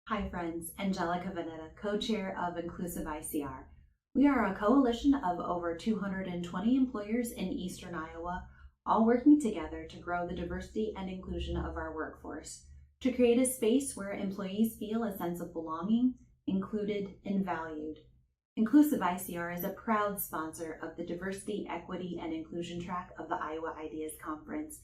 Hi friends, Angelica Veneta, co-chair of Inclusive ICR. We are a coalition of over 220 employers in Eastern Iowa, all working together to grow the diversity and inclusion of our workforce, to create a space where employees feel a sense of belonging, included, and valued. Inclusive ICR is a proud sponsor of the Diversity, Equity, and Inclusion track of the Iowa Ideas Conference.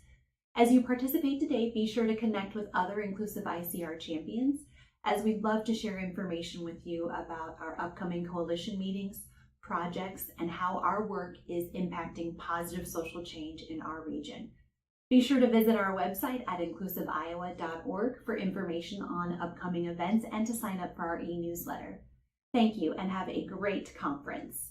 As you participate today, be sure to connect with other Inclusive ICR champions, as we'd love to share information with you about our upcoming coalition meetings, projects, and how our work is impacting positive social change in our region. Be sure to visit our website at inclusiveiowa.org for information on upcoming events and to sign up for our e-newsletter. Thank you and have a great conference.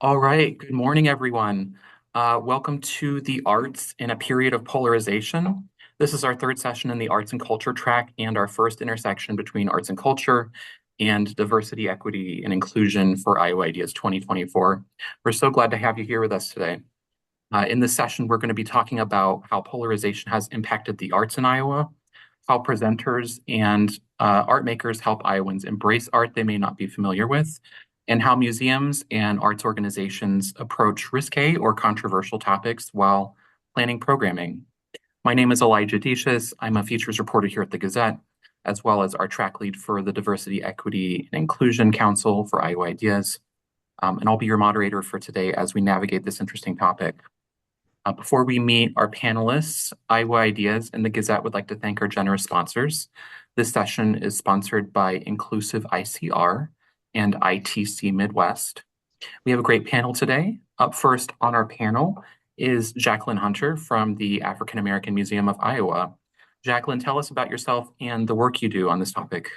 All right, good morning, everyone. Welcome to the Arts in a Period of Polarization. This is our third session in the Arts and Culture track and our first intersection between arts and culture and diversity, equity, and inclusion for Iowa Ideas 2024. We're so glad to have you here with us today. In this session, we're going to be talking about how polarization has impacted the arts in Iowa, how presenters and art makers help Iowans embrace art they may not be familiar with, and how museums and arts organizations approach risque or controversial topics while planning programming. My name is Elijah Decius. I'm a features reporter here at the Gazette, as well as our track lead for the Diversity, Equity, and Inclusion Council for Iowa Ideas. And I'll be your moderator for today as we navigate this interesting topic. Before we meet our panelists, Iowa Ideas and the Gazette would like to thank our generous sponsors. This session is sponsored by Inclusive ICR and ITC Midwest. We have a great panel today. Up first on our panel is Jacqueline Hunter from the African American Museum of Iowa. Jacqueline, tell us about yourself and the work you do on this topic.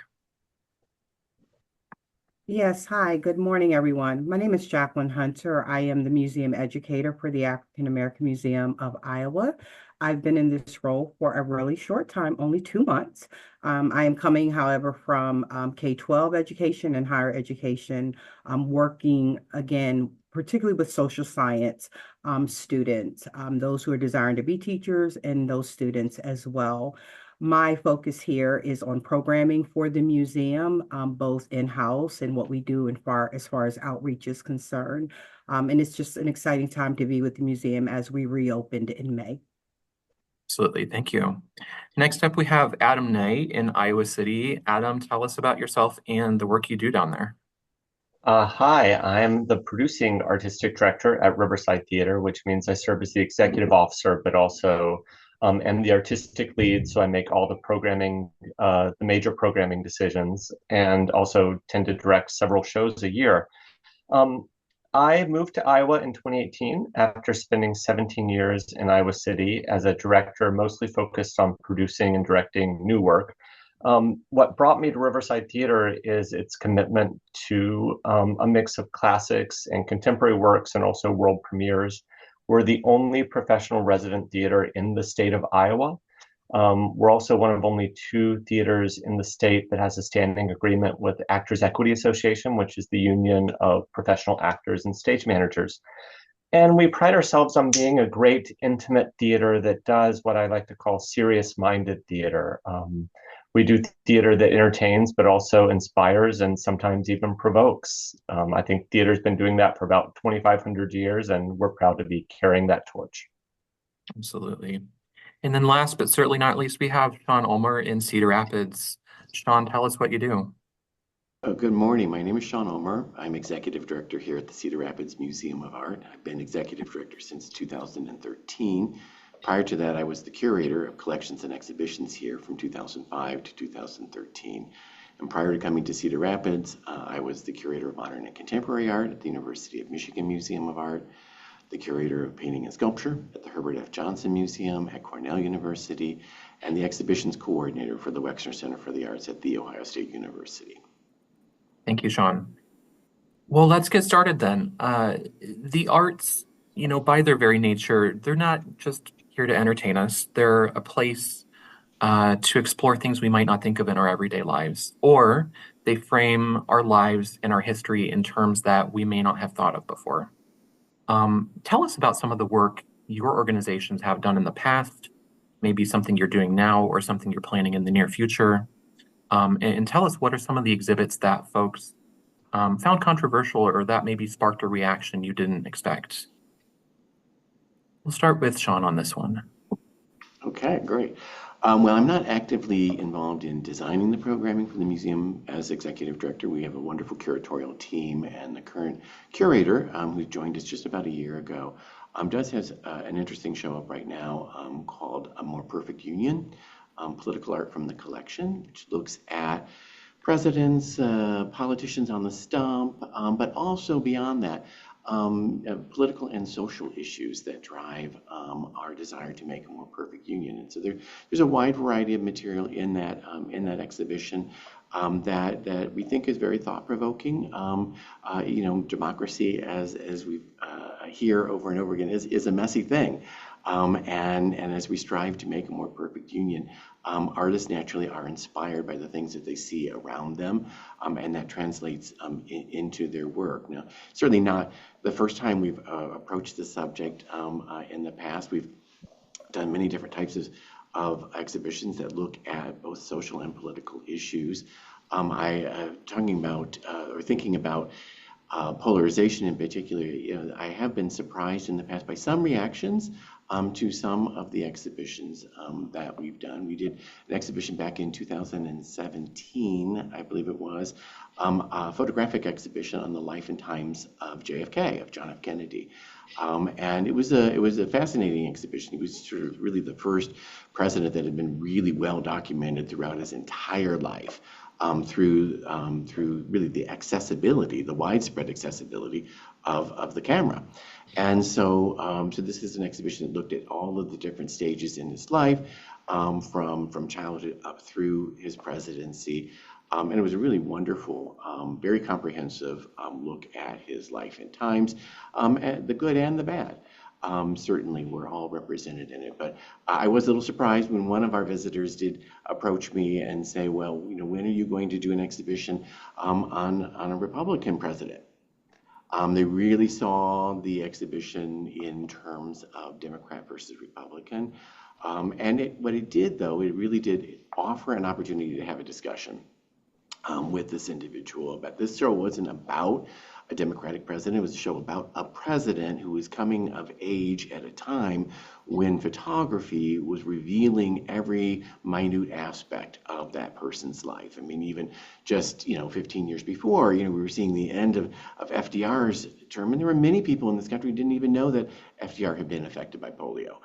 Yes, hi, good morning, everyone. My name is Jacqueline Hunter. I am the museum educator for the African American Museum of Iowa. I've been in this role for a really short time, only 2 months. I am coming, however, from K-12 education and higher education, working again, particularly with social science students, those who are desiring to be teachers and those students as well. My focus here is on programming for the museum, both in-house and what we do as far as outreach is concerned. And it's just an exciting time to be with the museum as we reopened in May. Absolutely, thank you. Next up, we have Adam Nay in Iowa City. Adam, tell us about yourself and the work you do down there. Hi, I'm the producing artistic director at Riverside Theater, which means I serve as the executive officer, but also am the artistic lead. So I make all the programming, the major programming decisions, and also tend to direct several shows a year. I moved to Iowa in 2018 after spending 17 years in Iowa City as a director, mostly focused on producing and directing new work. What brought me to Riverside Theater is its commitment to a mix of classics and contemporary works and also world premieres. We're the only professional resident theater in the state of Iowa. We're also one of only 2 theaters in the state that has a standing agreement with the Actors Equity Association, which is the union of professional actors and stage managers. And we pride ourselves on being a great, intimate theater that does what I like to call serious-minded theater. We do theater that entertains, but also inspires and sometimes even provokes. I think theater's been doing that for about 2,500 years, and we're proud to be carrying that torch. Absolutely. And then last, but certainly not least, we have Sean Ulmer in Cedar Rapids. Sean, tell us what you do. Good morning. My name is Sean Ulmer. I'm executive director here at the Cedar Rapids Museum of Art. I've been executive director since 2013. Prior to that, I was the curator of collections and exhibitions here from 2005 to 2013. And prior to coming to Cedar Rapids, I was the curator of modern and contemporary art at the University of Michigan Museum of Art, the curator of painting and sculpture at the Herbert F. Johnson Museum at Cornell University, and the exhibitions coordinator for the Wexner Center for the Arts at The Ohio State University. Thank you, Sean. Well, let's get started then. The arts, by their very nature, they're not just here to entertain us. They're a place to explore things we might not think of in our everyday lives, or they frame our lives and our history in terms that we may not have thought of before. Tell us about some of the work your organizations have done in the past, maybe something you're doing now or something you're planning in the near future. and tell us what are some of the exhibits that folks found controversial or that maybe sparked a reaction you didn't expect. We'll start with Sean on this one. Okay, great. Well, I'm not actively involved in designing the programming for the museum as executive director. We have a wonderful curatorial team, and the current curator, who joined us just about a year ago, does have an interesting show up right now called A More Perfect Union, Political Art from the Collection, which looks at presidents, politicians on the stump, but also beyond that, political and social issues that drive our desire to make a more perfect union. And so there's a wide variety of material in that exhibition that we think is very thought-provoking. Democracy, as we hear over and over again, is a messy thing. And as we strive to make a more perfect union, artists naturally are inspired by the things that they see around them, and that translates into their work. Now, certainly not the first time we've approached this subject. In the past, we've done many different types of exhibitions that look at both social and political issues. Thinking about polarization in particular, I have been surprised in the past by some reactions to some of the exhibitions that we've done. We did an exhibition back in 2017, I believe it was, a photographic exhibition on the life and times of JFK, of John F. Kennedy. And it was a fascinating exhibition. He was sort of really the first president that had been really well documented throughout his entire life. Through really the accessibility, the widespread accessibility of the camera. And so this is an exhibition that looked at all of the different stages in his life, from childhood up through his presidency. And it was a really wonderful, very comprehensive look at his life and times, the good and the bad. Certainly we're all represented in it, but I was a little surprised when one of our visitors did approach me and say, well, when are you going to do an exhibition on a Republican president? They really saw the exhibition in terms of Democrat versus Republican. And what it did, though, it really did offer an opportunity to have a discussion with this individual. But this show wasn't about a Democratic president. It was a show about a president who was coming of age at a time when photography was revealing every minute aspect of that person's life. I mean, even just 15 years before, we were seeing the end of FDR's term, and there were many people in this country who didn't even know that FDR had been affected by polio.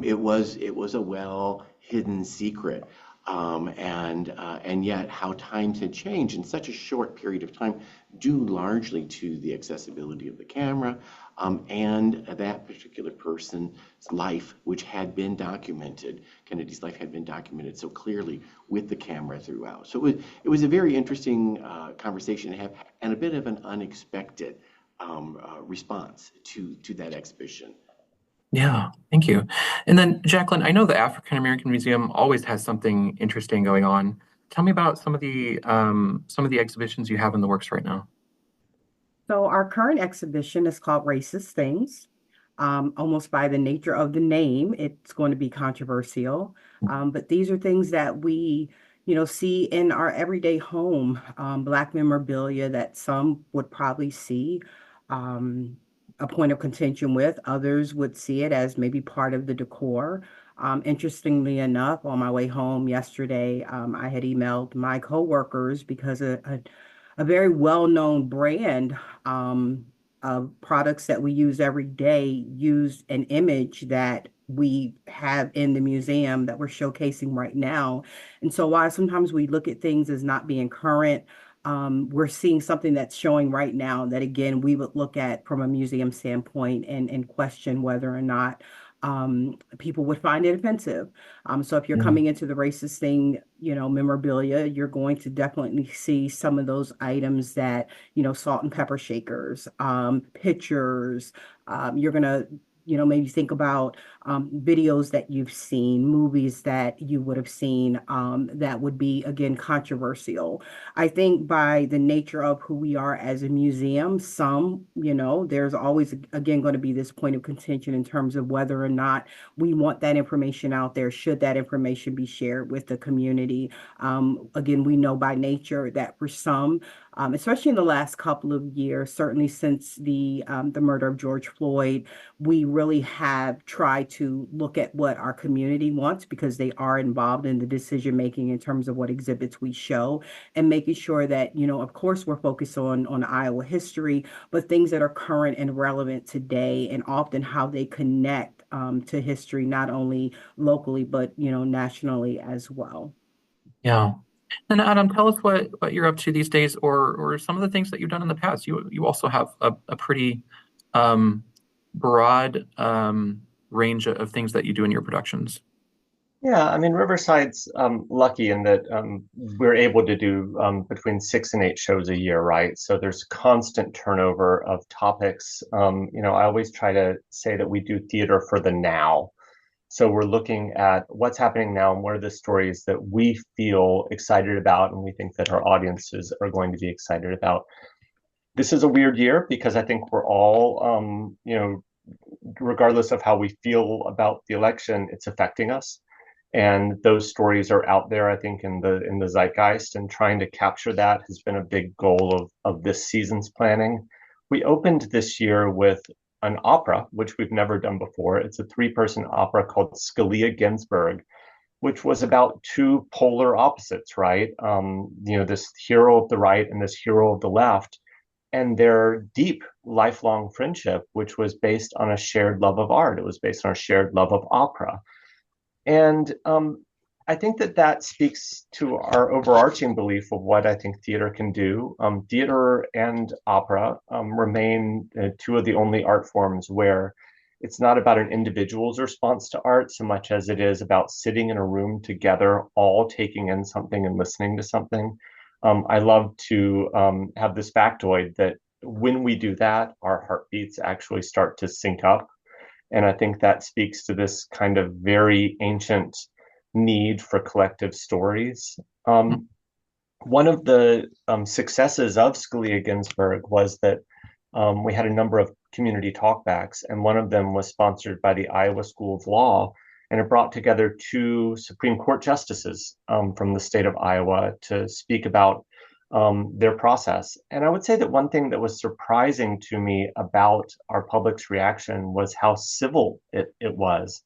It was a well-hidden secret. And yet how times had changed in such a short period of time due largely to the accessibility of the camera and that particular person's life, which had been documented. Kennedy's life had been documented so clearly with the camera throughout. So it was a very interesting conversation to have, and a bit of an unexpected response to that exhibition. Yeah, thank you. And then, Jacqueline, I know the African American Museum always has something interesting going on. Tell me about some of the exhibitions you have in the works right now. So our current exhibition is called Racist Things. Almost by the nature of the name, it's going to be controversial. But these are things that we, see in our everyday home, Black memorabilia that some would probably see a point of contention with. Others would see it as maybe part of the decor. Interestingly enough, on my way home yesterday, I had emailed my coworkers because a very well-known brand of products that we use every day used an image that we have in the museum that we're showcasing right now. And so while sometimes we look at things as not being current, we're seeing something that's showing right now that, again, we would look at from a museum standpoint and question whether or not people would find it offensive. So if you're coming into the Racist Thing, memorabilia, you're going to definitely see some of those items that, salt and pepper shakers, pictures. You're going to maybe think about videos that you've seen, movies that you would have seen that would be, again, controversial. I think by the nature of who we are as a museum, there's always, again, going to be this point of contention in terms of whether or not we want that information out there. Should that information be shared with the community? Again, we know by nature that for some, especially in the last couple of years, certainly since the murder of George Floyd, we really have tried to look at what our community wants because they are involved in the decision making in terms of what exhibits we show, and making sure that, of course, we're focused on Iowa history, but things that are current and relevant today, and often how they connect to history, not only locally but nationally as well. Yeah. And Adam, tell us what you're up to these days, or some of the things that you've done in the past. You also have a pretty um, broad range of things that you do in your productions. Yeah, I mean, Riverside's lucky in that we're able to do between 6 and 8 shows a year, right? So there's constant turnover of topics. I always try to say that we do theater for the now. So we're looking at what's happening now and what are the stories that we feel excited about and we think that our audiences are going to be excited about. This is a weird year because I think we're all, regardless of how we feel about the election, it's affecting us. And those stories are out there, I think, in the zeitgeist, and trying to capture that has been a big goal of this season's planning. We opened this year with an opera, which we've never done before. It's a 3-person opera called Scalia Ginsburg, which was about two polar opposites, right? This hero of the right and this hero of the left, and their deep lifelong friendship, which was based on a shared love of art. It was based on a shared love of opera. And I think that speaks to our overarching belief of what I think theater can do. Theater and opera remain two of the only art forms where it's not about an individual's response to art so much as it is about sitting in a room together, all taking in something and listening to something. I love to have this factoid that when we do that, our heartbeats actually start to sync up. And I think that speaks to this kind of very ancient need for collective stories. One of the successes of Scalia Ginsburg was that we had a number of community talkbacks, and one of them was sponsored by the Iowa School of Law, and it brought together 2 Supreme Court justices from the state of Iowa to speak about their process. And I would say that one thing that was surprising to me about our public's reaction was how civil it was.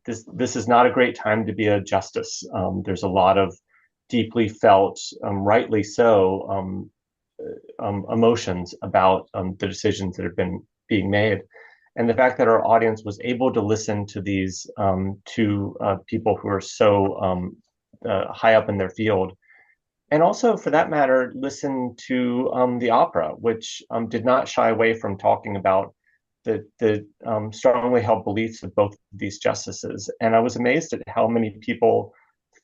This is not a great time to be a justice. There's a lot of deeply felt, rightly so, emotions about the decisions that have been being made. And the fact that our audience was able to listen to these 2 people who are so high up in their field, and also, for that matter, listen to the opera, which did not shy away from talking about the strongly held beliefs of both of these justices. And I was amazed at how many people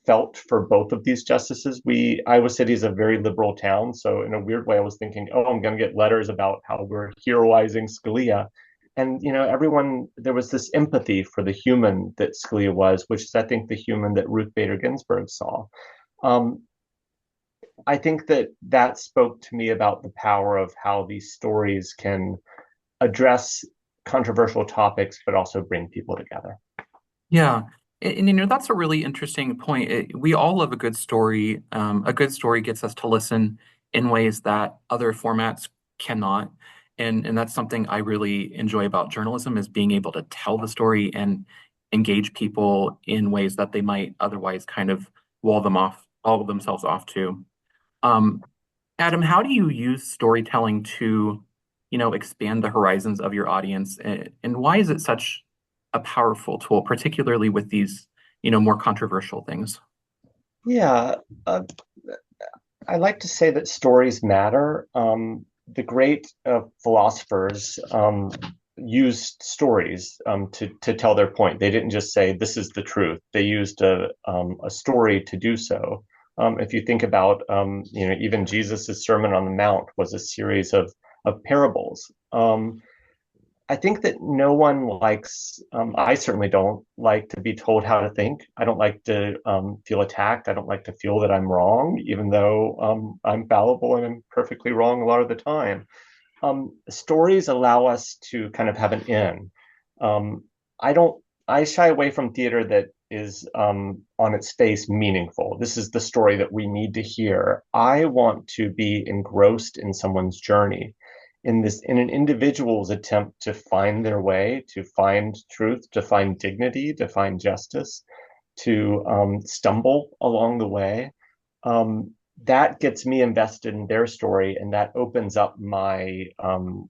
felt for both of these justices. Iowa City is a very liberal town, so in a weird way, I was thinking, oh, I'm going to get letters about how we're heroizing Scalia. And everyone, there was this empathy for the human that Scalia was, which is, I think, the human that Ruth Bader Ginsburg saw. I think that spoke to me about the power of how these stories can address controversial topics, but also bring people together. Yeah. And that's a really interesting point. We all love a good story. A good story gets us to listen in ways that other formats cannot. And that's something I really enjoy about journalism, is being able to tell the story and engage people in ways that they might otherwise kind of wall themselves off to. Um, Adam, how do you use storytelling to, expand the horizons of your audience? And why is it such a powerful tool, particularly with these, more controversial things? Yeah, I like to say that stories matter. The great philosophers used stories to tell their point. They didn't just say, this is the truth. They used a story to do so. If you think about, even Jesus's Sermon on the Mount was a series of parables. I think that no one likes, I certainly don't like to be told how to think. I don't like to feel attacked. I don't like to feel that I'm wrong, even though I'm fallible and I'm perfectly wrong a lot of the time. Stories allow us to kind of have an in. Um, I don't, I shy away from theater that is on its face meaningful. This is the story that we need to hear. I want to be engrossed in someone's journey, in an individual's attempt to find their way, to find truth, to find dignity, to find justice, to stumble along the way. Um, that gets me invested in their story, and that opens up my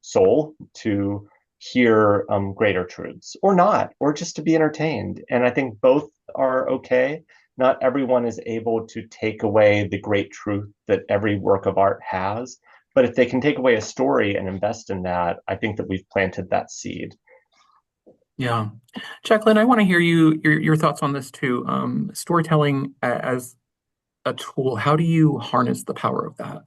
soul to hear greater truths, or not, or just to be entertained. And I think both are okay. Not everyone is able to take away the great truth that every work of art has, but if they can take away a story and invest in that, I think that we've planted that seed. Yeah. Jacqueline, I want to hear your thoughts on this too. Storytelling as a tool, how do you harness the power of that?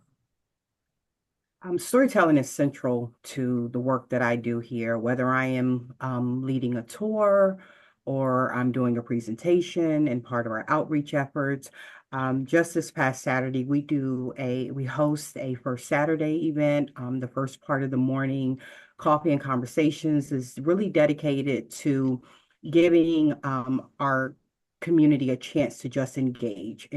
Storytelling is central to the work that I do here, whether I am leading a tour or I'm doing a presentation and part of our outreach efforts. Just this past Saturday, we host a First Saturday event. The first part of the morning coffee and conversations is really dedicated to giving our community a chance to just engage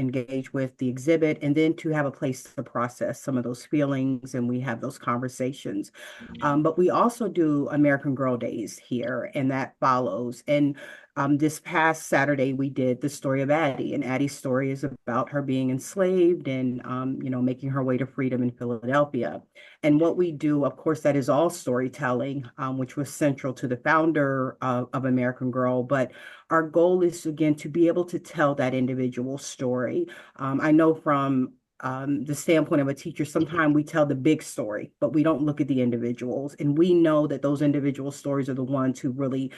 with the exhibit, and then to have a place to process some of those feelings, and we have those conversations. But we also do American Girl Days here, and that follows. And this past Saturday, we did the story of Addie, and Addie's story is about her being enslaved and, making her way to freedom in Philadelphia. And what we do, of course, that is all storytelling, which was central to the founder of American Girl. But our goal is, again, to be able to tell that individual story. I know from the standpoint of a teacher, sometimes we tell the big story, but we don't look at the individuals. And we know that those individual stories are the ones who really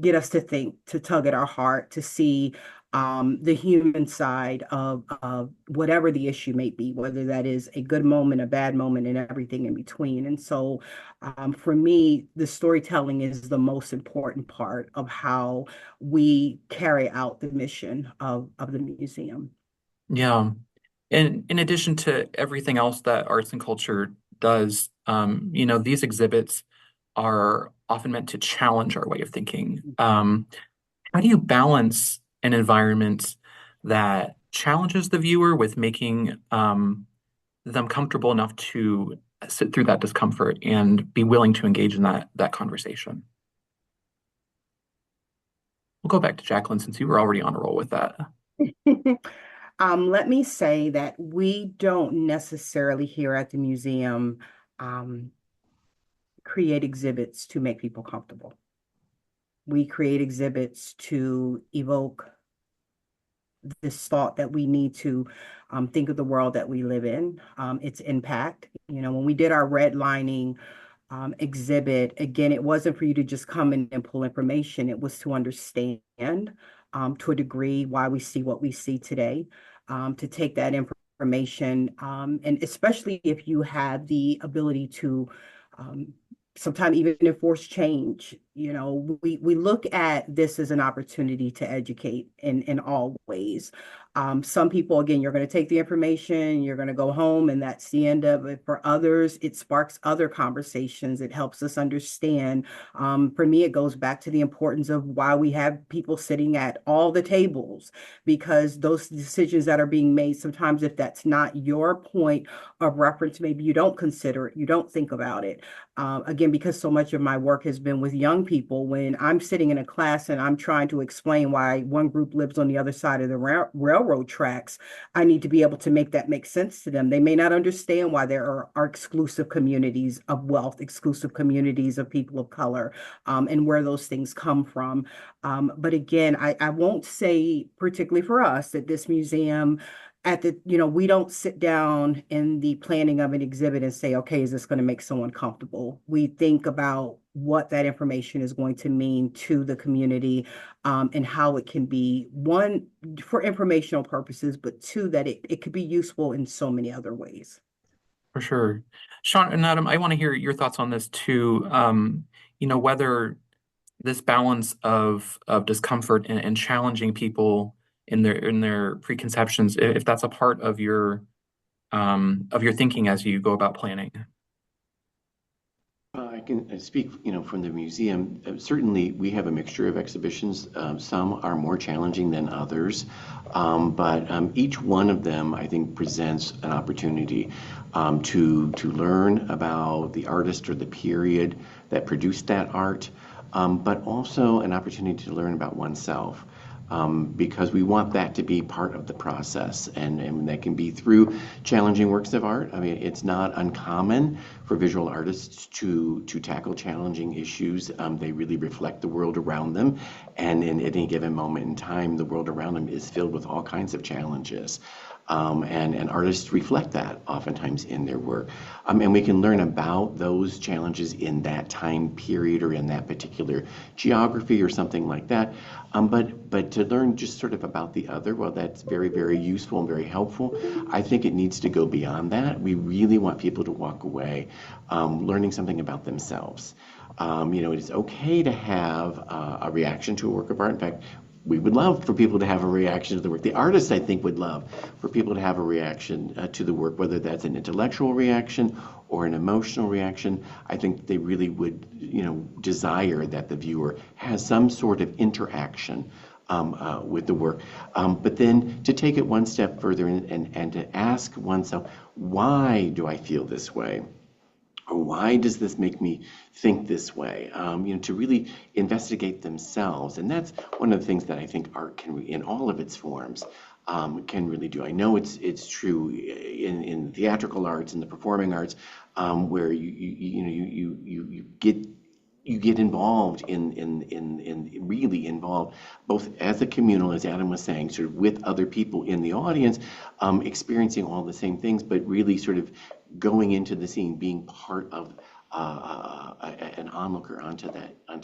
get us to think, to tug at our heart, to see the human side of whatever the issue may be, whether that is a good moment, a bad moment, and everything in between. And so for me, the storytelling is the most important part of how we carry out the mission of the museum. Yeah. And in addition to everything else that arts and culture does, these exhibits are often meant to challenge our way of thinking. How do you balance an environment that challenges the viewer with making them comfortable enough to sit through that discomfort and be willing to engage in that conversation? We'll go back to Jacqueline since you were already on a roll with that. Let me say that we don't necessarily here at the museum um, create exhibits to make people comfortable. We create exhibits to evoke this thought that we need to think of the world that we live in, its impact. When we did our redlining exhibit, again, it wasn't for you to just come in and pull information. It was to understand to a degree why we see what we see today, to take that information, and especially if you have the ability to sometimes even enforce change. We look at this as an opportunity to educate in all ways. Some people, again, you're going to take the information, you're going to go home, and that's the end of it. For others, it sparks other conversations. It helps us understand. For me, it goes back to the importance of why we have people sitting at all the tables, because those decisions that are being made, sometimes if that's not your point of reference, maybe you don't consider it, you don't think about it. Again, because so much of my work has been with young people, when I'm sitting in a class and I'm trying to explain why one group lives on the other side of the railroad tracks, I need to be able to make that make sense to them. They may not understand why there are exclusive communities of wealth, exclusive communities of people of color, and where those things come from. But again, I won't say, particularly for us, that this museum we don't sit down in the planning of an exhibit and say, okay, is this going to make someone comfortable? We think about what that information is going to mean to the community, and how it can be, one, for informational purposes, but two, that it could be useful in so many other ways. For sure. Sean and Adam, I want to hear your thoughts on this too. whether this balance of discomfort and challenging people in their preconceptions, if that's a part of your thinking as you go about planning. I can speak, from the museum. Certainly, we have a mixture of exhibitions. Some are more challenging than others, but each one of them, I think, presents an opportunity to learn about the artist or the period that produced that art, but also an opportunity to learn about oneself. Because we want that to be part of the process, and that can be through challenging works of art. I mean, it's not uncommon for visual artists to tackle challenging issues. They really reflect the world around them, and in any given moment in time, the world around them is filled with all kinds of challenges. And artists reflect that oftentimes in their work. And we can learn about those challenges in that time period or in that particular geography or something like that. But to learn just sort of about the other, well, that's very, very useful and very helpful. I think it needs to go beyond that. We really want people to walk away learning something about themselves. It is okay to have a reaction to a work of art. In fact, we would love for people to have a reaction to the work. The artists, I think, would love for people to have a reaction to the work, whether that's an intellectual reaction or an emotional reaction. I think they really would, desire that the viewer has some sort of interaction with the work. But then to take it one step further and to ask oneself, why do I feel this way? Or why does this make me think this way? To really investigate themselves. And that's one of the things that I think art can, in all of its forms, can really do. I know it's true in theatrical arts and the performing arts, where you get involved in really involved, both as a communal, as Adam was saying, sort of with other people in the audience, experiencing all the same things, but really sort of going into the scene, being part of an onlooker onto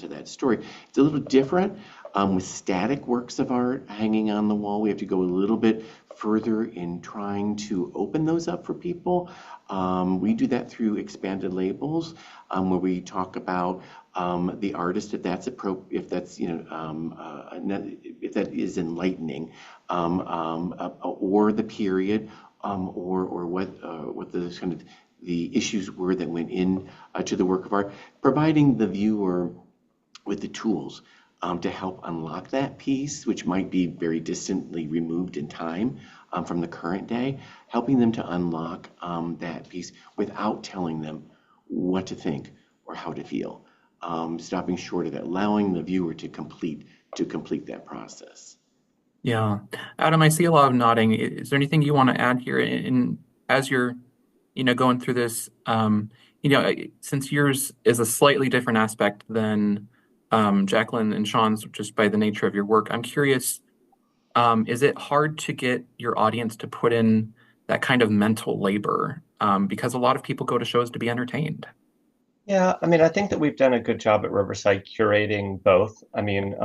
that story. It's a little different with static works of art hanging on the wall. We have to go a little bit further in trying to open those up for people. We do that through expanded labels, where we talk about the artist, if that's if that's if that is enlightening, or the period, or what the kind of the issues were that went in to the work of art, providing the viewer with the tools to help unlock that piece, which might be very distantly removed in time from the current day, helping them to unlock that piece without telling them what to think or how to feel, stopping short of allowing the viewer to complete that process. Yeah. Adam, I see a lot of nodding. Is there anything you want to add here as you're, going through this, since yours is a slightly different aspect than Jacqueline and Sean's, just by the nature of your work, I'm curious, is it hard to get your audience to put in that kind of mental labor? Because a lot of people go to shows to be entertained. Yeah, I mean, I think that we've done a good job at Riverside curating both. I mean,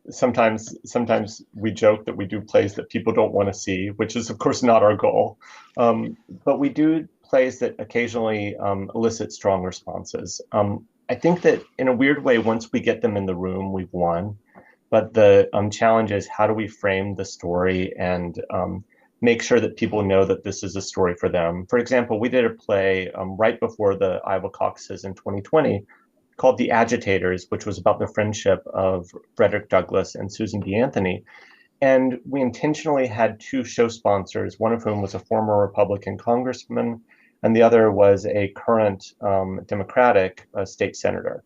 sometimes we joke that we do plays that people don't want to see, which is of course not our goal. But we do plays that occasionally elicit strong responses. I think that in a weird way, once we get them in the room, we've won. But the challenge is, how do we frame the story and make sure that people know that this is a story for them? For example, we did a play right before the Iowa caucuses in 2020 called The Agitators, which was about the friendship of Frederick Douglass and Susan B. Anthony. And we intentionally had two show sponsors, one of whom was a former Republican congressman, and the other was a current Democratic state senator.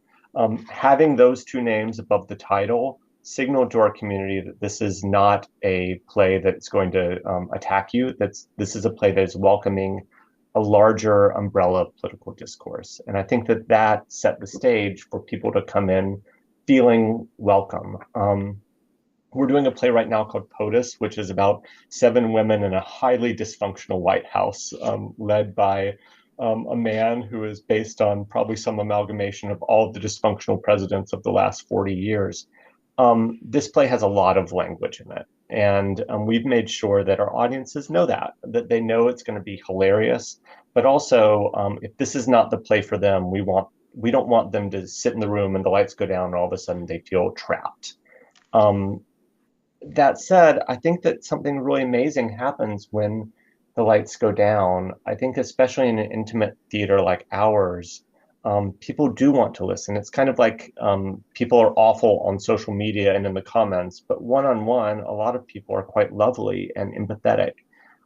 Having those two names above the title signaled to our community that this is not a play that's going to attack you. This is a play that is welcoming a larger umbrella political discourse. And I think that set the stage for people to come in feeling welcome. We're doing a play right now called POTUS, which is about 7 women in a highly dysfunctional White House, led by a man who is based on probably some amalgamation of all of the dysfunctional presidents of the last 40 years. This play has a lot of language in it. And we've made sure that our audiences know that they know it's going to be hilarious. But also, if this is not the play for them, we want we don't want them to sit in the room and the lights go down and all of a sudden they feel trapped. Um, that said, I think that something really amazing happens when the lights go down. I think especially in an intimate theater like ours, people do want to listen. It's kind of like people are awful on social media and in the comments, but one-on-one, a lot of people are quite lovely and empathetic.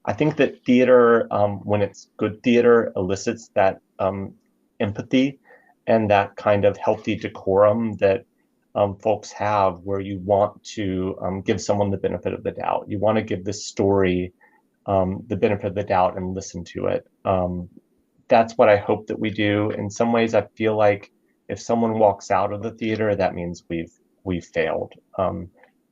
I think that theater, when it's good theater, elicits that empathy and that kind of healthy decorum that folks have, where you want to give someone the benefit of the doubt. You want to give this story the benefit of the doubt and listen to it. That's what I hope that we do. In some ways, I feel like if someone walks out of the theater, that means we've failed.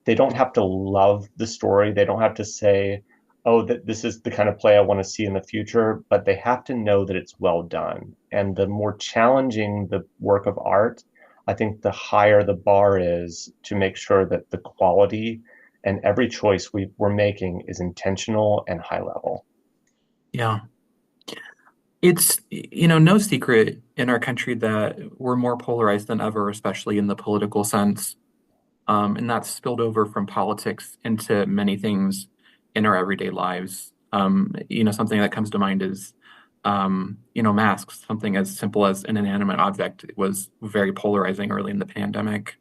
They don't have to love the story. They don't have to say, "Oh, that this is the kind of play I want to see in the future," but they have to know that it's well done. And the more challenging the work of art, I think the higher the bar is to make sure that the quality and every choice we're making is intentional and high level. Yeah. It's, no secret in our country that we're more polarized than ever, especially in the political sense. And that's spilled over from politics into many things in our everyday lives. Something that comes to mind is, masks, something as simple as an inanimate object. It was very polarizing early in the pandemic.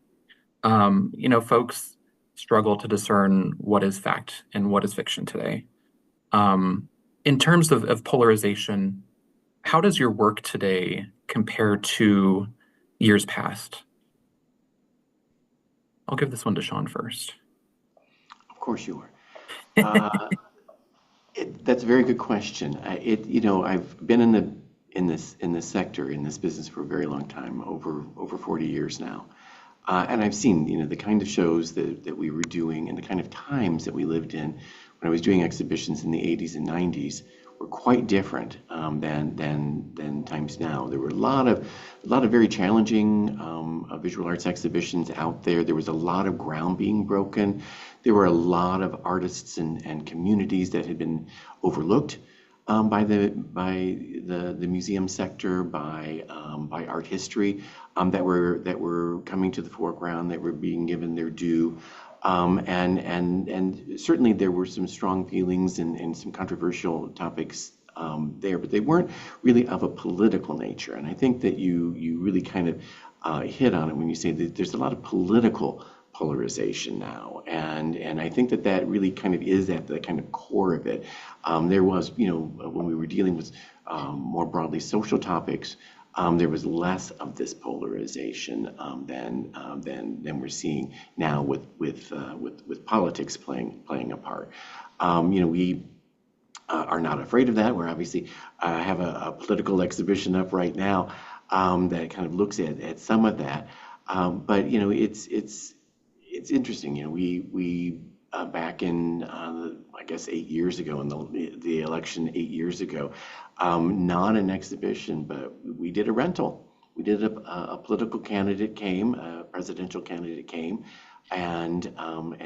Folks struggle to discern what is fact and what is fiction today. In terms of polarization, how does your work today compare to years past? I'll give this one to Sean first. Of course you are. That's a very good question. I've been in this sector, in this business for a very long time, over 40 years now. And I've seen, the kind of shows that we were doing and the kind of times that we lived in when I was doing exhibitions in the 80s and 90s were quite different than times now. There were a lot of very challenging visual arts exhibitions out there. There was a lot of ground being broken. There were a lot of artists and communities that had been overlooked by the museum sector, by art history, that were coming to the foreground, that were being given their due. And certainly there were some strong feelings and some controversial topics there, but they weren't really of a political nature. And I think that you really kind of hit on it when you say that there's a lot of political polarization now, and I think that really kind of is at the kind of core of it. There was, when we were dealing with more broadly social topics, there was less of this polarization than we're seeing now with politics playing a part. We are not afraid of that. We're obviously have a political exhibition up right now that kind of looks at some of that. But it's interesting. We back in I guess 8 years ago, in the election 8 years ago, not an exhibition, but we did a rental. We did a political candidate came, a presidential candidate came, and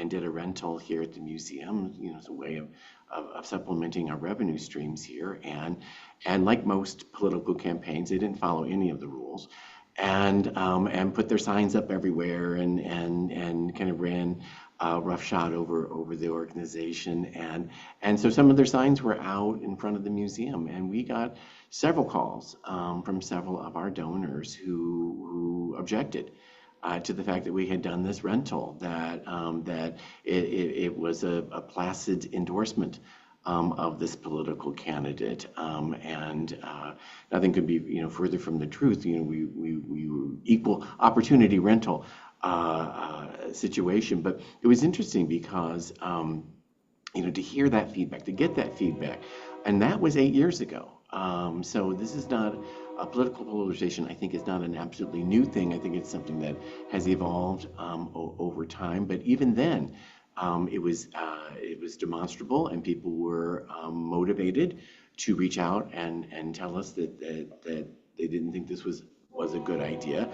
did a rental here at the museum. As a way of supplementing our revenue streams here. And like most political campaigns, they didn't follow any of the rules. And put their signs up everywhere and kind of ran roughshod over the organization. And so some of their signs were out in front of the museum, and we got several calls from several of our donors who objected to the fact that we had done this rental, that it was a placid endorsement of this political candidate, and nothing could be further from the truth. We were equal opportunity rental situation, but it was interesting because to hear that feedback, to get that feedback, and that was 8 years ago. So this is not political polarization. I think is not an absolutely new thing. I think it's something that has evolved over time. But even then, it was demonstrable, and people were motivated to reach out and tell us that they didn't think this was a good idea.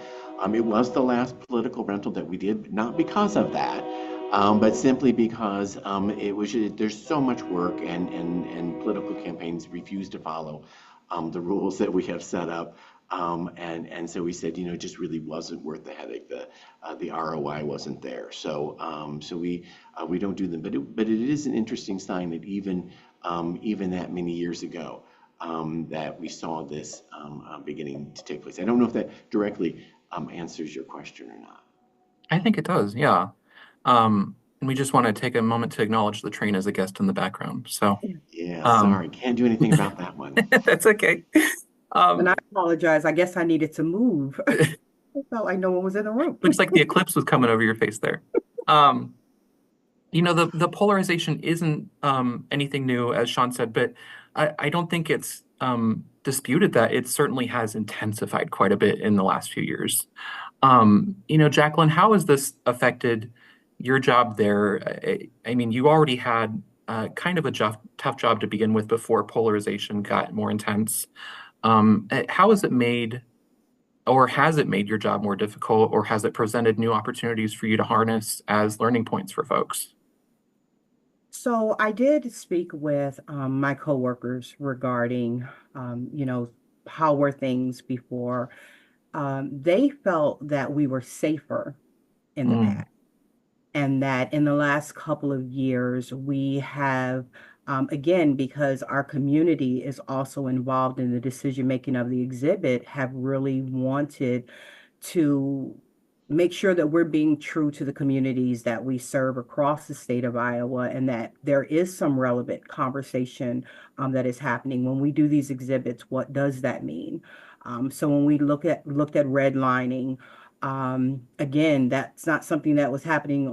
It was the last political rental that we did, not because of that, but simply because there's so much work, and political campaigns refuse to follow the rules that we have set up And so we said, it just really wasn't worth the headache. The ROI wasn't there. So we don't do them. But it is an interesting sign that even that many years ago, that we saw this beginning to take place. I don't know if that directly answers your question or not. I think it does, yeah. And we just want to take a moment to acknowledge the train as a guest in the background. So, Yeah, um, sorry, can't do anything about that one. that's okay. And Um, I apologize. I guess I needed to move. I felt like no one was in the room. looks like the eclipse was coming over your face there. Um, the polarization isn't anything new, as Sean said, but I don't think it's disputed that it certainly has intensified quite a bit in the last few years. Jacqueline, how has this affected your job there? I mean, you already had kind of a tough job to begin with before polarization got more intense. How has it made, or has it made your job more difficult, or has it presented new opportunities for you to harness as learning points for folks? So I did speak with my coworkers regarding, how were things before. They felt that we were safer in the Mm, past, and that in the last couple of years, we have, again, because our community is also involved in the decision making of the exhibit, have really wanted to make sure that we're being true to the communities that we serve across the state of Iowa, and that there is some relevant conversation that is happening. When we do these exhibits, what does that mean? So when we looked at redlining, again, that's not something that was happening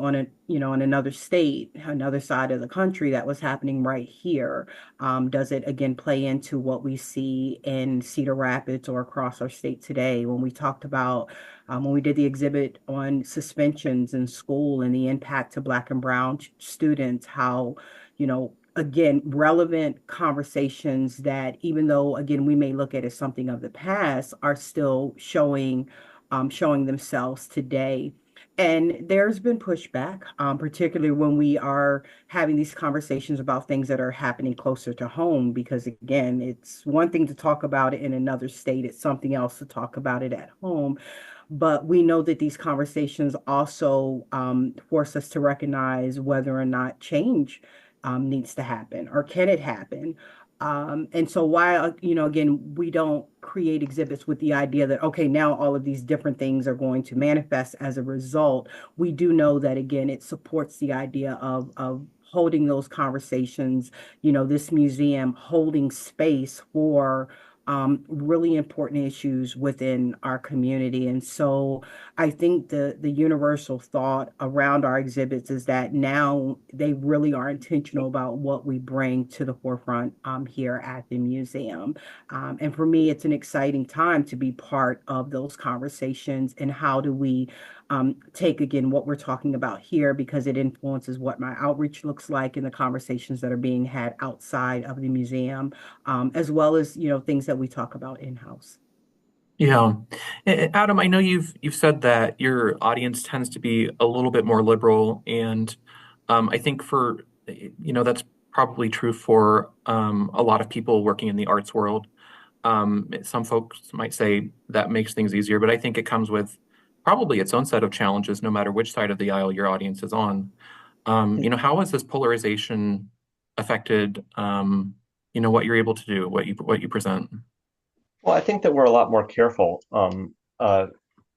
in another state, another side of the country. That was happening right here. Does it again play into what we see in Cedar Rapids or across our state today? When we talked about when we did the exhibit on suspensions in school and the impact to Black and Brown students, how, again, relevant conversations that, even though, again, we may look at as something of the past, are still showing themselves today. And there's been pushback, particularly when we are having these conversations about things that are happening closer to home, because again, it's one thing to talk about it in another state, it's something else to talk about it at home. But we know that these conversations also force us to recognize whether or not change needs to happen, or can it happen. And so while, again, we don't create exhibits with the idea that, okay, now all of these different things are going to manifest as a result, we do know that, again, it supports the idea of holding those conversations, this museum holding space for really important issues within our community. And so I think the universal thought around our exhibits is that now they really are intentional about what we bring to the forefront here at the museum. And for me, it's an exciting time to be part of those conversations. And how do we take, again, what we're talking about here, because it influences what my outreach looks like in the conversations that are being had outside of the museum, as well as, things that we talk about in-house. yeah. Adam, I know you've said that your audience tends to be a little bit more liberal, and I think that's probably true for a lot of people working in the arts world. Some folks might say that makes things easier, but I think it comes with probably its own set of challenges, no matter which side of the aisle your audience is on. How has this polarization affected, what you're able to do, what you present? Well, I think that we're a lot more careful. I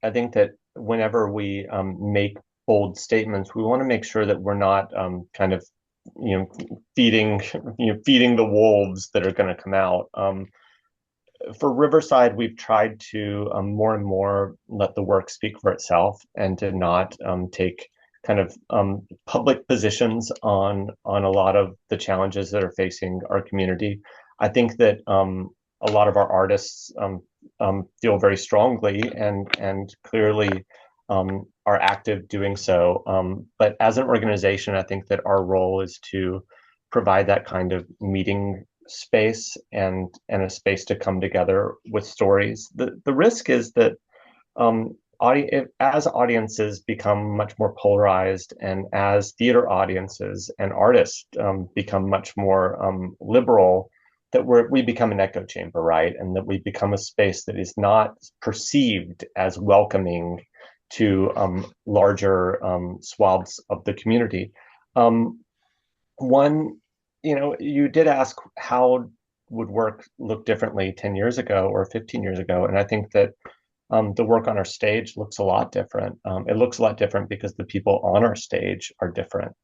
think that whenever we make bold statements, we want to make sure that we're not kind of, feeding, feeding the wolves that are going to come out. For Riverside, we've tried to more and more let the work speak for itself, and to not take kind of public positions on a lot of the challenges that are facing our community. I think that a lot of our artists feel very strongly and clearly are active doing so. But as an organization, I think that our role is to provide that kind of meeting space and a space to come together with stories. The risk is that as audiences become much more polarized, and as theater audiences and artists become much more liberal, we become an echo chamber, right? And that we become a space that is not perceived as welcoming to larger swaths of the community. Um, one, you did ask how would work look differently 10 years ago or 15 years ago. And I think that the work on our stage looks a lot different. It looks a lot different because the people on our stage are different.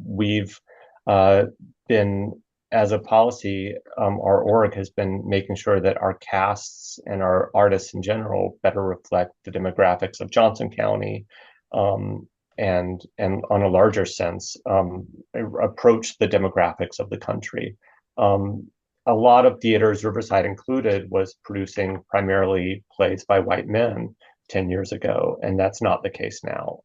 We've been, as a policy, our org has been making sure that our casts and our artists in general better reflect the demographics of Johnson County, and on a larger sense, approach the demographics of the country. A lot of theaters, Riverside included, was producing primarily plays by white men 10 years ago, and that's not the case now.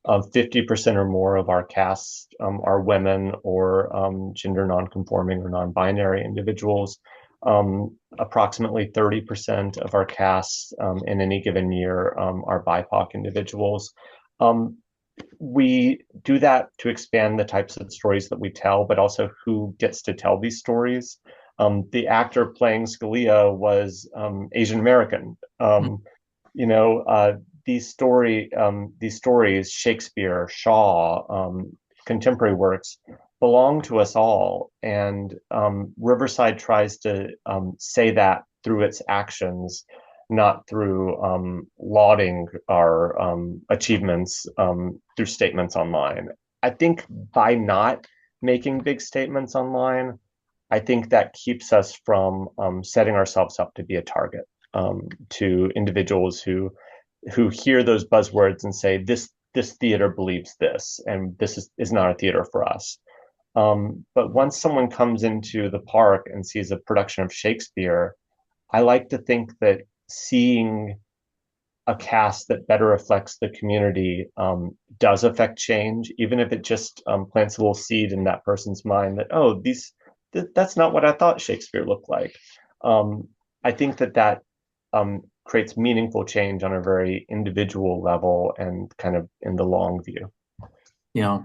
50% or more of our casts are women or gender nonconforming or non-binary individuals. Approximately 30% of our casts in any given year are BIPOC individuals. We do that to expand the types of stories that we tell, but also who gets to tell these stories. The actor playing Scalia was Asian American. You know, these stories, Shakespeare, Shaw, contemporary works, belong to us all, and Riverside tries to say that through its actions, not through lauding our achievements through statements online. I think by not making big statements online, I think that keeps us from setting ourselves up to be a target to individuals who hear those buzzwords and say, this theater believes this, and this is not a theater for us. But once someone comes into the park and sees a production of Shakespeare, I like to think that seeing a cast that better reflects the community does affect change, even if it just plants a little seed in that person's mind that, oh, that's not what I thought Shakespeare looked like. I think that creates meaningful change on a very individual level and kind of in the long view. Yeah.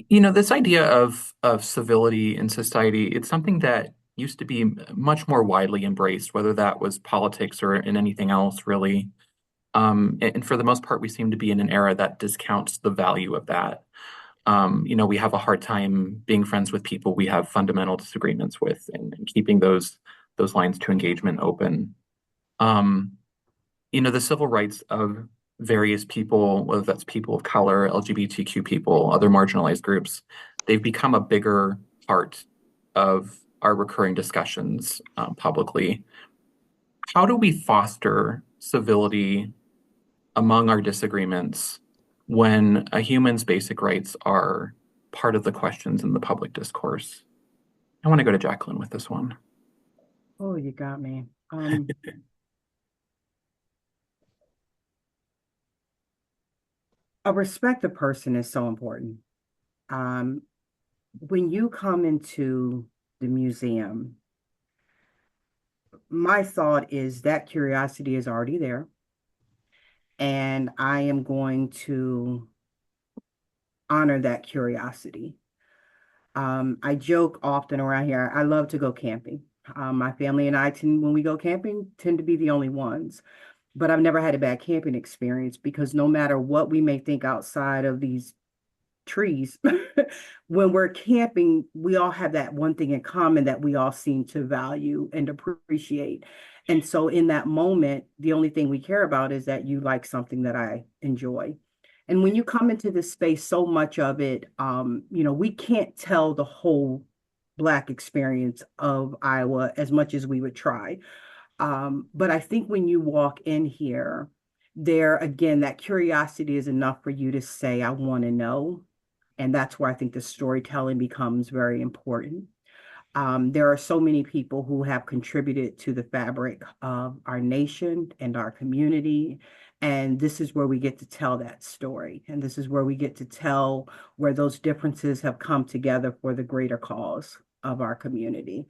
This idea of civility in society, it's something that used to be much more widely embraced, whether that was politics or in anything else, really. And for the most part, we seem to be in an era that discounts the value of that. We have a hard time being friends with people we have fundamental disagreements with, and keeping those lines to engagement open. The civil rights of various people, whether that's people of color, LGBTQ people, other marginalized groups, they've become a bigger part of our recurring discussions publicly. How do we foster civility among our disagreements when a human's basic rights are part of the questions in the public discourse? I want to go to Jacqueline with this one. Oh, you got me. A respected person is so important. When you come into the museum, my thought is that curiosity is already there, and I am going to honor that curiosity. I joke often around here, I love to go camping. My family and I when we go camping, tend to be the only ones. But I've never had a bad camping experience, because no matter what we may think outside of these trees, when we're camping, we all have that one thing in common that we all seem to value and appreciate. And so in that moment, the only thing we care about is that you like something that I enjoy. And when you come into this space, so much of it, we can't tell the whole Black experience of Iowa as much as we would try. But I think when you walk in here, again, that curiosity is enough for you to say, I want to know. And that's where I think the storytelling becomes very important. There are so many people who have contributed to the fabric of our nation and our community. And this is where we get to tell that story. And this is where we get to tell where those differences have come together for the greater cause of our community.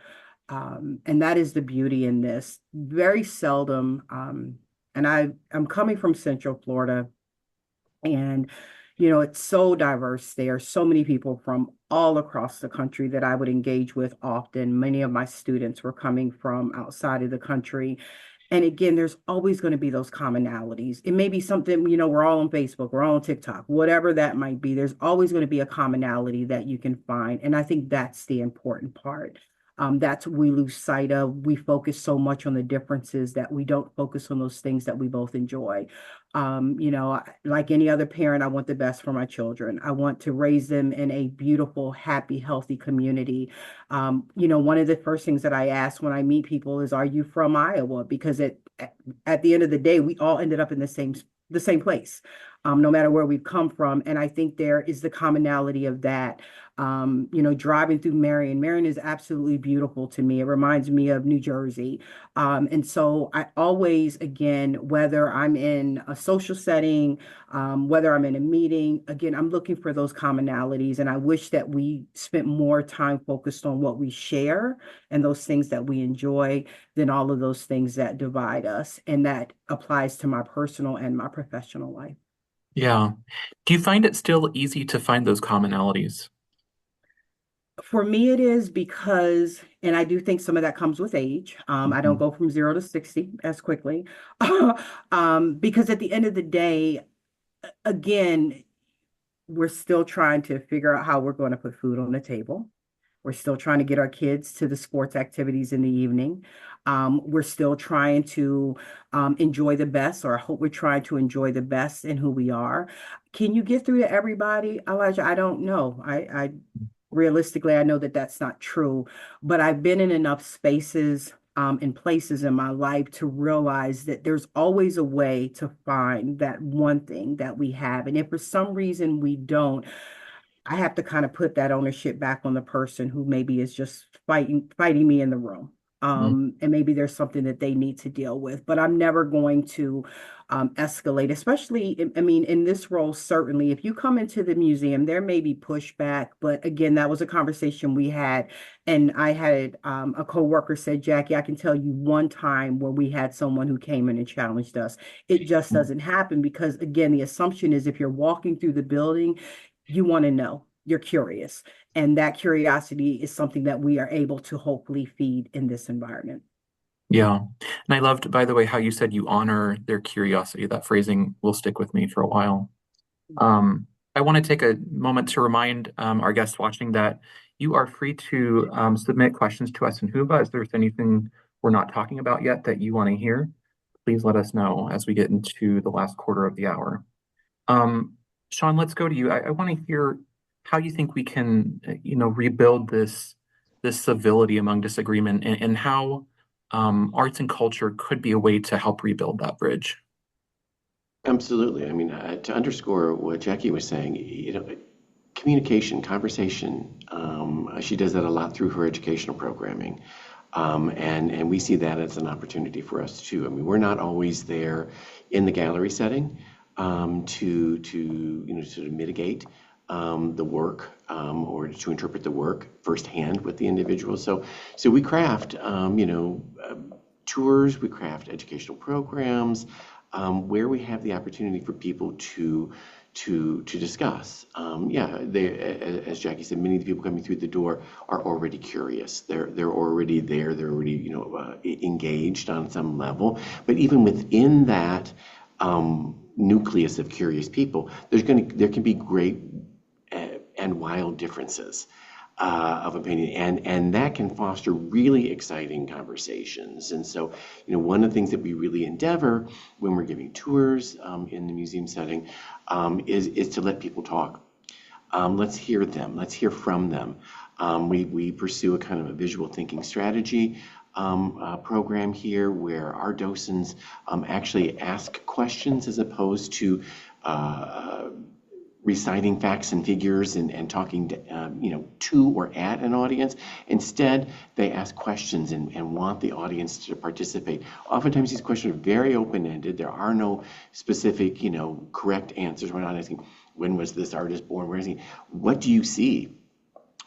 And that is the beauty in this. Very seldom, and I'm coming from Central Florida, and It's so diverse. There are so many people from all across the country that I would engage with often. Many of my students were coming from outside of the country. And again, there's always going to be those commonalities. It may be something, we're all on Facebook, we're all on TikTok, whatever that might be. There's always going to be a commonality that you can find. And I think that's the important part. That's what we lose sight of. We focus so much on the differences that we don't focus on those things that we both enjoy. Like any other parent, I want the best for my children. I want to raise them in a beautiful, happy, healthy community. One of the first things that I ask when I meet people is, "Are you from Iowa?" Because at the end of the day, we all ended up in the same place, no matter where we've come from. And I think there is the commonality of that. Driving through Marion. Marion is absolutely beautiful to me. It reminds me of New Jersey. And so I always, again, whether I'm in a social setting, whether I'm in a meeting, again, I'm looking for those commonalities. And I wish that we spent more time focused on what we share and those things that we enjoy than all of those things that divide us. And that applies to my personal and my professional life. Yeah. Do you find it still easy to find those commonalities? For me, it is because, and I do think some of that comes with age. I don't Mhm. go from 0 to 60 as quickly. Because at the end of the day, again, we're still trying to figure out how we're going to put food on the table. We're still trying to get our kids to the sports activities in the evening. We're still trying to enjoy the best, or I hope we're trying to enjoy the best in who we are. Can you get through to everybody, Elijah? I don't know. I realistically, I know that that's not true, but I've been in enough spaces and places in my life to realize that there's always a way to find that one thing that we have. And if for some reason we don't, I have to kind of put that ownership back on the person who maybe is just fighting me in the room. Mhm. And maybe there's something that they need to deal with, but I'm never going to escalate, especially, I mean, in this role, certainly, if you come into the museum, there may be pushback, but again, that was a conversation we had. And I had a coworker said, "Jackie, I can tell you one time where we had someone who came in and challenged us. It just doesn't happen because, again, the assumption is if you're walking through the building, you want to know, you're curious. And that curiosity is something that we are able to hopefully feed in this environment." Yeah. And I loved, by the way, how you said you honor their curiosity. That phrasing will stick with me for a while. Um, I want to take a moment to remind our guests watching that you are free to submit questions to us in Huba. If there's anything we're not talking about yet that you want to hear, please let us know as we get into the last quarter of the hour. Um, Sean, let's go to you. I want to hear how you think we can, rebuild this civility among disagreement, and how arts and culture could be a way to help rebuild that bridge. Absolutely. I mean, to underscore what Jackie was saying, communication, conversation, she does that a lot through her educational programming. And we see that as an opportunity for us too. I mean, we're not always there in the gallery setting to sort of mitigate the work or to interpret the work firsthand with the individual. So we craft, tours, we craft educational programs where we have the opportunity for people to discuss. As Jackie said, many of the people coming through the door are already curious. They're already there. They're already engaged on some level. But even within that nucleus of curious people, there can be great and wild differences of opinion, and that can foster really exciting conversations. And so, one of the things that we really endeavor when we're giving tours in the museum setting is to let people talk. Let's hear them. Let's hear from them. We pursue a kind of a visual thinking strategy program here where our docents actually ask questions as opposed to reciting facts and figures and talking to or at an audience. Instead, they ask questions and want the audience to participate. Oftentimes, these questions are very open-ended. There are no specific, correct answers. We're not asking, when was this artist born? Where is he? What do you see?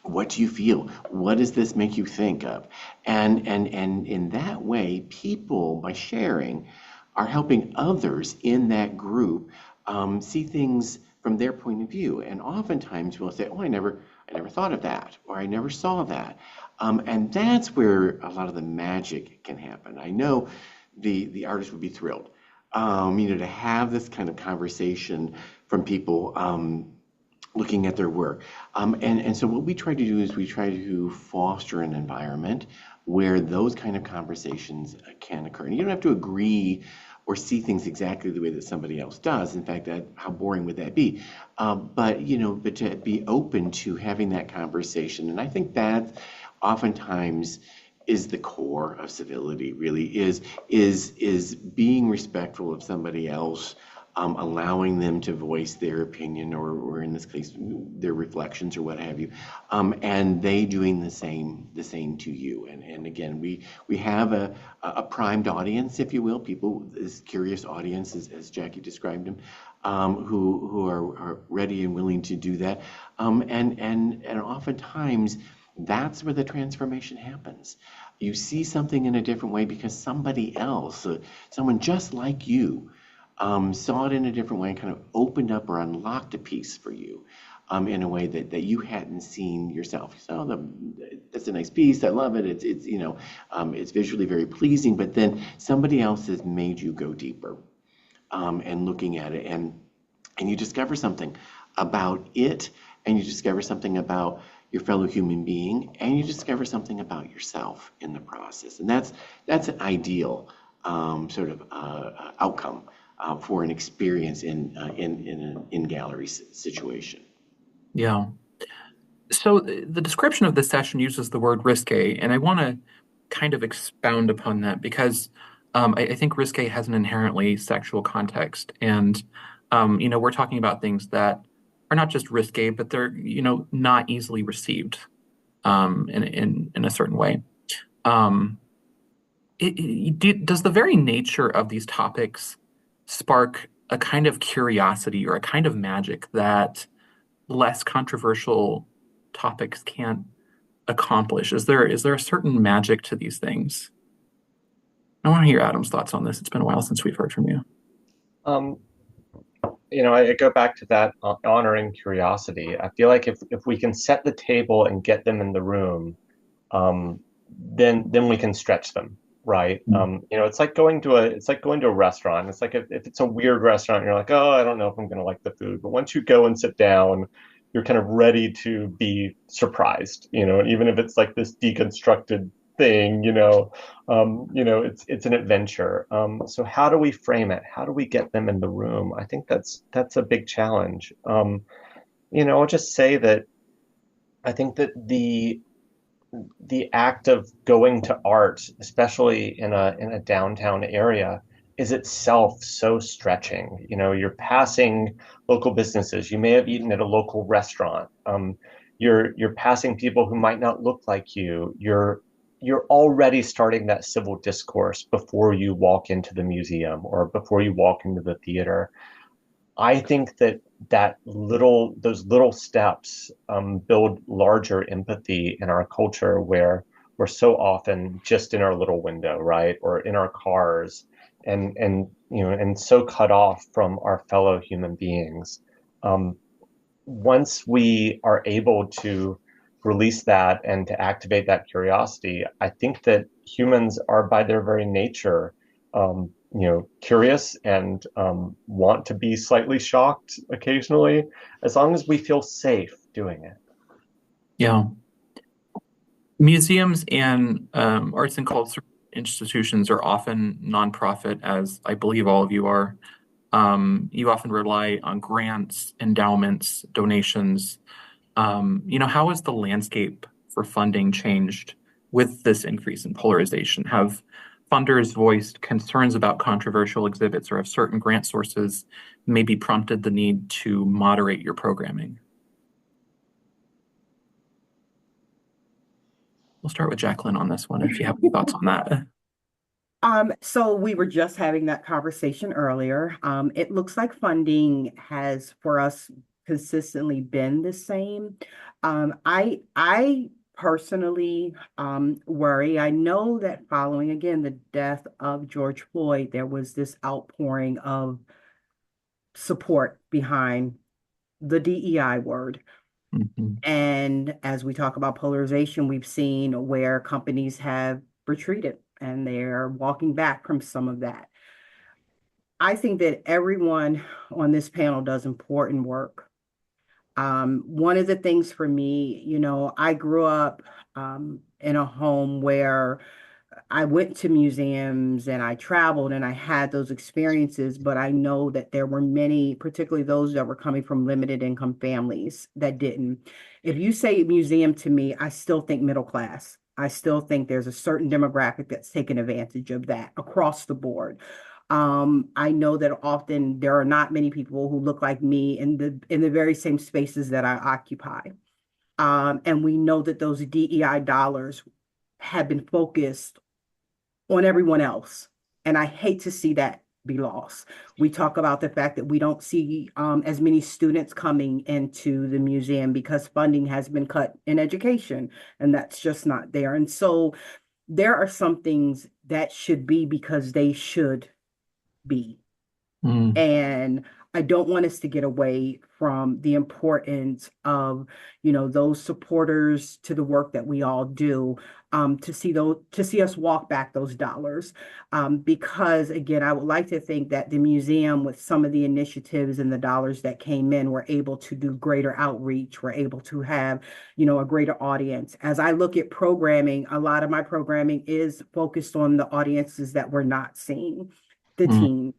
What do you feel? What does this make you think of? And in that way, people, by sharing, are helping others in that group see things from their point of view. And oftentimes we'll say, oh, I never thought of that, or I never saw that. And that's where a lot of the magic can happen. I know the artist would be thrilled, to have this kind of conversation from people looking at their work. And so what we try to do is we try to foster an environment where those kind of conversations can occur. And you don't have to agree or see things exactly the way that somebody else does. In fact, how boring would that be? But to be open to having that conversation. And I think that oftentimes is the core of civility, really, is being respectful of somebody else, allowing them to voice their opinion, or in this case, their reflections or what have you, and they doing the same to you. And again, we have a primed audience, if you will, people, this curious audience, as Jackie described them, who are ready and willing to do that, and oftentimes that's where the transformation happens. You see something in a different way because somebody else, someone just like you, saw it in a different way and kind of opened up or unlocked a piece for you, in a way that you hadn't seen yourself. So that's a nice piece. I love it. It's visually very pleasing. But then somebody else has made you go deeper, and looking at it, and you discover something about it, and you discover something about your fellow human being, and you discover something about yourself in the process. And that's an ideal sort of outcome for an experience in an in-gallery situation. Yeah. So the description of this session uses the word risque, and I want to kind of expound upon that because I think risque has an inherently sexual context. And, we're talking about things that are not just risque, but they're, not easily received in a certain way. Does the very nature of these topics spark a kind of curiosity or a kind of magic that less controversial topics can't accomplish? Is there a certain magic to these things? I want to hear Adam's thoughts on this. It's been a while since we've heard from you. Um, I go back to that honoring curiosity. I feel like if we can set the table and get them in the room, then we can stretch them, right? It's like going to a restaurant. It's like if it's a weird restaurant, you're like, oh, I don't know if I'm going to like the food. But once you go and sit down, you're kind of ready to be surprised, even if it's like this deconstructed thing, it's an adventure. So how do we frame it? How do we get them in the room? I think that's a big challenge. I'll just say that I think that the act of going to art, especially in a downtown area, is itself so stretching. You're passing local businesses. You may have eaten at a local restaurant. You're passing people who might not look like you. You're already starting that civil discourse before you walk into the museum or before you walk into the theater. I think that those little steps build larger empathy in our culture, where we're so often just in our little window, right, or in our cars, and so cut off from our fellow human beings. Once we are able to release that and to activate that curiosity, I think that humans are by their very nature curious and want to be slightly shocked occasionally, as long as we feel safe doing it. Yeah. Museums and arts and culture institutions are often nonprofit, as I believe all of you are. You often rely on grants, endowments, donations. How has the landscape for funding changed with this increase in polarization? Have funders voiced concerns about controversial exhibits, or have certain grant sources maybe prompted the need to moderate your programming? We'll start with Jacqueline on this one, if you have any thoughts on that. So we were just having that conversation earlier. It looks like funding has, for us, consistently been the same. I personally worry. I know that following, again, the death of George Floyd, there was this outpouring of support behind the DEI word. Mhm. And as we talk about polarization, we've seen where companies have retreated and they're walking back from some of that. I think that everyone on this panel does important work. One of the things for me, I grew up in a home where I went to museums and I traveled and I had those experiences, but I know that there were many, particularly those that were coming from limited income families that didn't. If you say museum to me, I still think middle class. I still think there's a certain demographic that's taken advantage of that across the board. I know that often there are not many people who look like me in the very same spaces that I occupy. And we know that those DEI dollars have been focused on everyone else. And I hate to see that be lost. We talk about the fact that we don't see as many students coming into the museum because funding has been cut in education, and that's just not there. And so there are some things that should be because they should be. Mm. And I don't want us to get away from the importance of, those supporters to the work that we all do, to see us walk back those dollars. Because again, I would like to think that the museum, with some of the initiatives and the dollars that came in, were able to do greater outreach, we're able to have, a greater audience. As I look at programming, a lot of my programming is focused on the audiences that we're not seeing, the Mm. teens,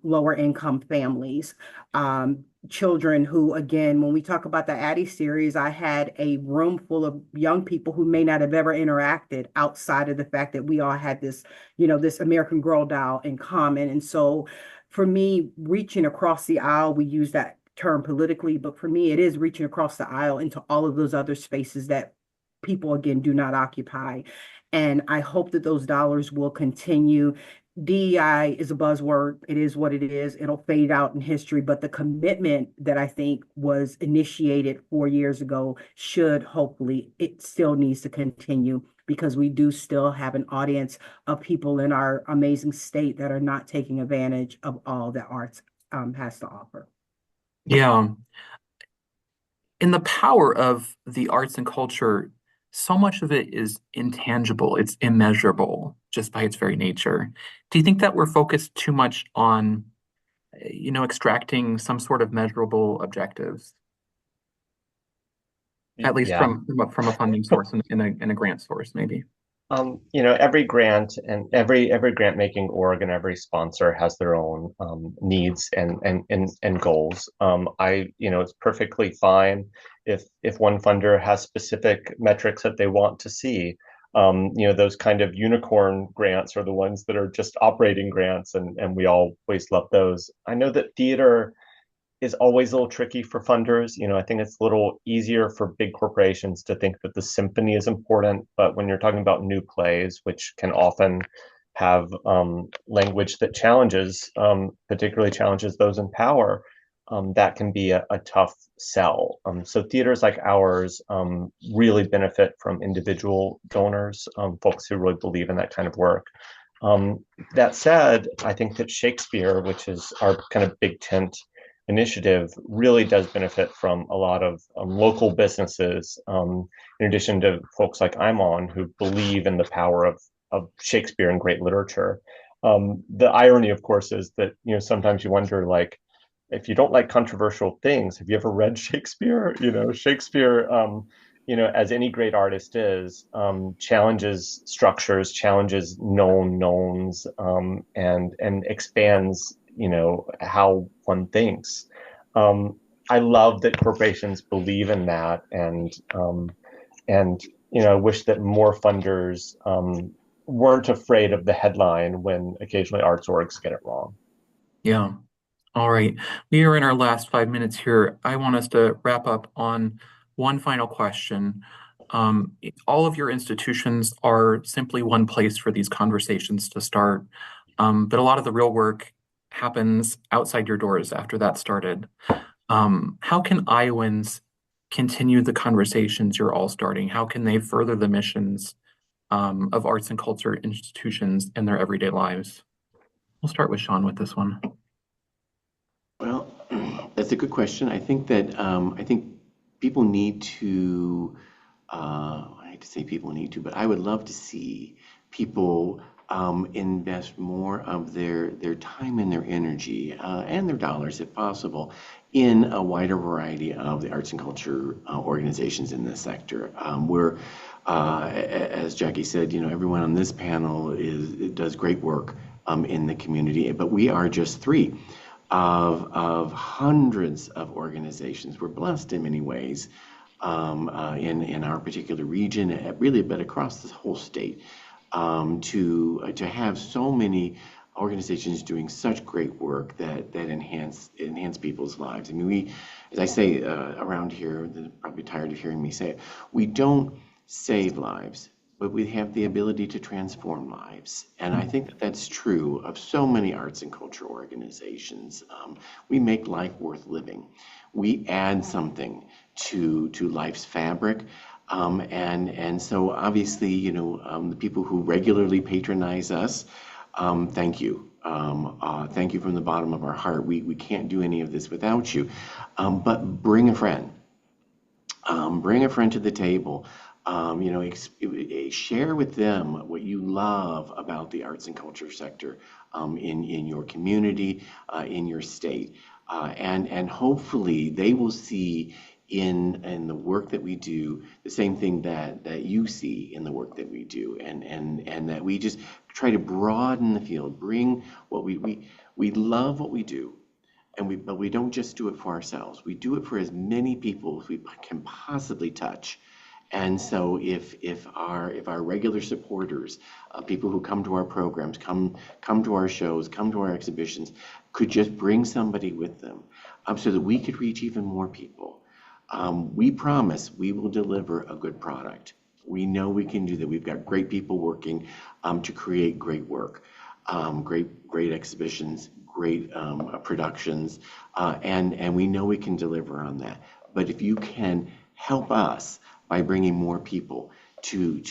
lower income families, children who, again, when we talk about the Addie series, I had a room full of young people who may not have ever interacted outside of the fact that we all had this, this American Girl doll in common. And so for me, reaching across the aisle, we use that term politically, but for me, it is reaching across the aisle into all of those other spaces that people, again, do not occupy. And I hope that those dollars will continue. DEI is a buzzword. It is what it is. It'll fade out in history, but the commitment that I think was initiated 4 years ago should, hopefully, it still needs to continue, because we do still have an audience of people in our amazing state that are not taking advantage of all that arts has to offer. Yeah. In the power of the arts and culture, so much of it is intangible, it's immeasurable just by its very nature. Do you think that we're focused too much on, extracting some sort of measurable objectives, at least Yeah. from a funding source and a grant source, maybe? Every grant and every grant making org and every sponsor has their own needs and goals. It's perfectly fine if one funder has specific metrics that they want to see. Those kind of unicorn grants are the ones that are just operating grants, and we always love those. I know that theater is always a little tricky for funders. I think it's a little easier for big corporations to think that the symphony is important, but when you're talking about new plays, which can often have language that particularly challenges those in power, that can be a tough sell. So theaters like ours really benefit from individual donors, folks who really believe in that kind of work. That said, I think that Shakespeare, which is our kind of big tent initiative, really does benefit from a lot of local businesses, in addition to folks like I'm on, who believe in the power of Shakespeare and great literature. The irony, of course, is that sometimes you wonder, like, if you don't like controversial things, have you ever read Shakespeare? Shakespeare, as any great artist is, challenges structures, challenges known knowns, and expands how one thinks. I love that corporations believe in that, and I wish that more funders weren't afraid of the headline when occasionally arts orgs get it wrong. Yeah. All right. We are in our last 5 minutes here. I want us to wrap up on one final question. All of your institutions are simply one place for these conversations to start, but a lot of the real work happens outside your doors after that started. How can Iowans continue the conversations you're all starting? How can they further the missions of arts and culture institutions in their everyday lives? We'll start with Sean with this one. Well, That's a good question. I think people need to. I hate to say people need to, but I would love to see people invest more of their time and their energy and their dollars, if possible, in a wider variety of the arts and culture organizations in this sector. As Jackie said, everyone on this panel does great work in the community, but we are just three of hundreds of organizations. We're blessed in many ways in our particular region, really, but across the whole state, to have so many organizations doing such great work that enhance people's lives. I mean, as I say around here, they're probably tired of hearing me say it, we don't save lives, but we have the ability to transform lives. And I think that that's true of so many arts and culture organizations. We make life worth living. We add something to life's fabric. And so obviously, the people who regularly patronize us, thank you. Thank you from the bottom of our heart. We can't do any of this without you. But bring a friend. Bring a friend to the table. Share with them what you love about the arts and culture sector in your community, in your state, and hopefully they will see in the work that we do the same thing that you see in the work that we do, and that we just try to broaden the field, bring what we love what we do. But we don't just do it for ourselves. We do it for as many people as we can possibly touch. And so if our regular supporters, people who come to our programs, come to our shows, come to our exhibitions, could just bring somebody with them, so that we could reach even more people, we promise we will deliver a good product. We know we can do that. We've got great people working to create great work, great exhibitions, great productions, and we know we can deliver on that. But if you can help us by bringing more people to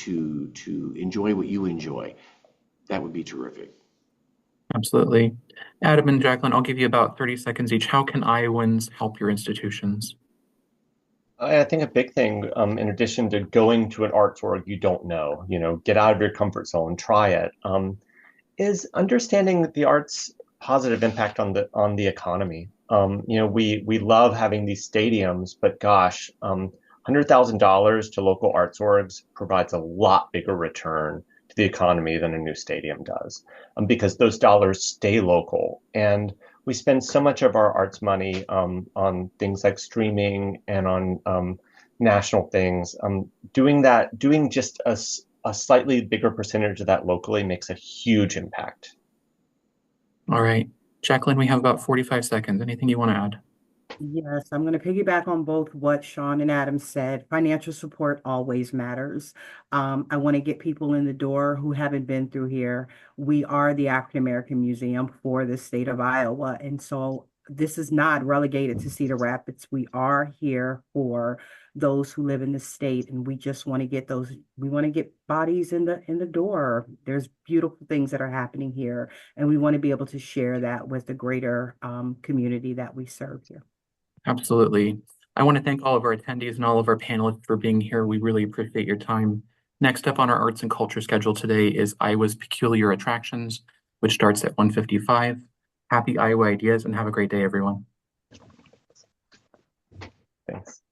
enjoy what you enjoy, that would be terrific. Absolutely. Adam and Jacqueline, I'll give you about 30 seconds each. How can Iowans help your institutions? I think a big thing, in addition to going to an arts org you don't know, get out of your comfort zone, try it, is understanding the arts' positive impact on the economy. We love having these stadiums, but gosh, $100,000 to local arts orgs provides a lot bigger return to the economy than a new stadium does, because those dollars stay local. And we spend so much of our arts money on things like streaming and on national things. Doing just a slightly bigger percentage of that locally makes a huge impact. All right. Jacqueline, we have about 45 seconds. Anything you want to add? Yes, I'm going to piggyback on both what Sean and Adam said. Financial support always matters. I want to get people in the door who haven't been through here. We are the African American Museum for the state of Iowa. And so this is not relegated to Cedar Rapids. We are here for those who live in the state, and we just want to we want to get bodies in the door. There's beautiful things that are happening here, and we want to be able to share that with the greater community that we serve here. Absolutely. I want to thank all of our attendees and all of our panelists for being here. We really appreciate your time. Next up on our arts and culture schedule today is Iowa's Peculiar Attractions, which starts at 1:55. Happy Iowa Ideas and have a great day, everyone. Thanks.